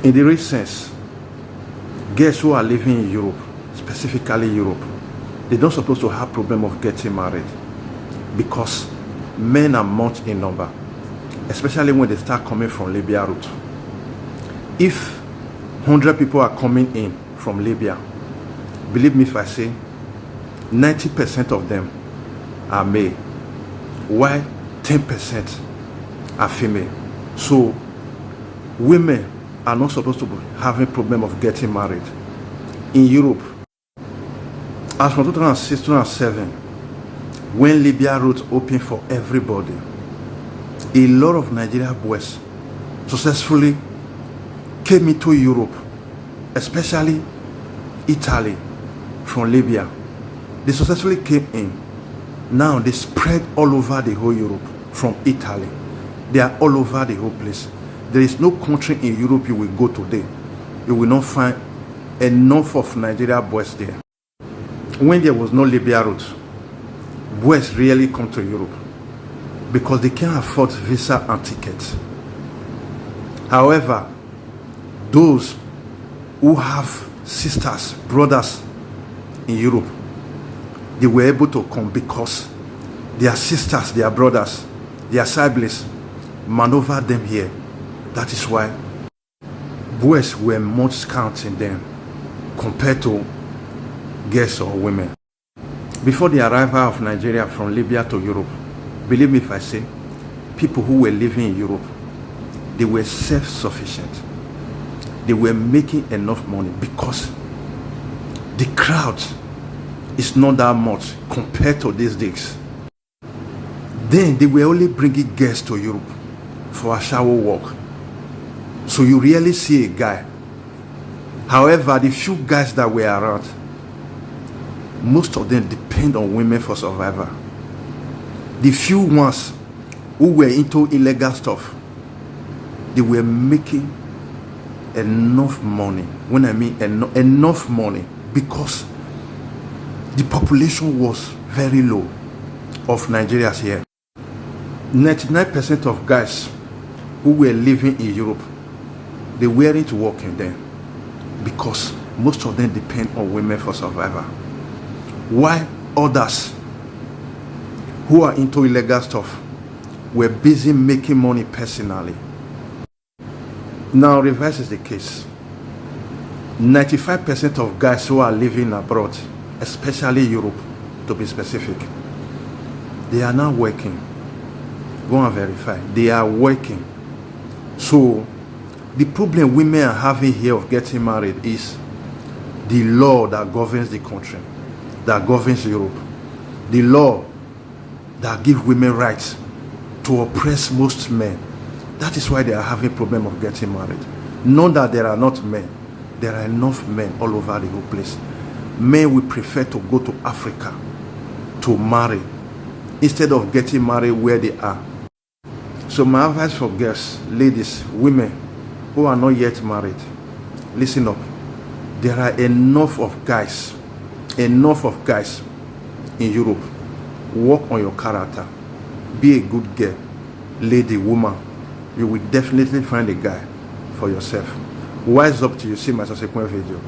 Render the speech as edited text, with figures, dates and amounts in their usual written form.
In the real sense, girls who are living in Europe, specifically Europe, they don't supposed to have problem of getting married because men are much in number, especially when they start coming from Libya route. If 100 people are coming in from Libya, believe me if I say 90% of them are male, while 10% are female. So women are not supposed to be having problem of getting married. In Europe, as from 2006, 2007, when Libya route opened for everybody, a lot of Nigerian boys successfully came into Europe, especially Italy from Libya. They successfully came in. Now they spread all over the whole Europe from Italy. They are all over the whole place. There is no country in Europe you will go today, you will not find enough of Nigerian boys there. When there was no Libya route, boys really come to Europe because they can't afford visa and tickets. However, those who have sisters, brothers in Europe, they were able to come because their sisters, their brothers, their siblings maneuvered them here. That is why boys were much scarce in them compared to girls or women. Before the arrival of Nigeria from Libya to Europe, believe me if I say, people who were living in Europe, they were self-sufficient. They were making enough money because the crowd is not that much compared to these days. Then they were only bringing girls to Europe for a shower walk. So you rarely see a guy. However, the few guys that were around, most of them depend on women for survival. The few ones who were into illegal stuff, they were making enough money. When I mean enough money, because the population was very low of Nigerians here. 99% of guys who were living in Europe, they weren't working there because most of them depend on women for survival. While others who are into illegal stuff were busy making money personally. Now reverse is the case. 95% of guys who are living abroad, especially Europe to be specific, they are now working. Go and verify. They are working. So the problem women are having here of getting married is the law that governs the country, that governs Europe, the law that gives women rights to oppress most men. That is why they are having problem of getting married. Not that there are not men. There are enough men all over the whole place. Men will prefer to go to Africa to marry instead of getting married where they are. So my advice for girls, ladies, women who are not yet married, listen up. There are enough of guys in Europe. Work on your character. Be a good girl, lady, woman. You will definitely find a guy for yourself. Wise up till you see my subsequent video.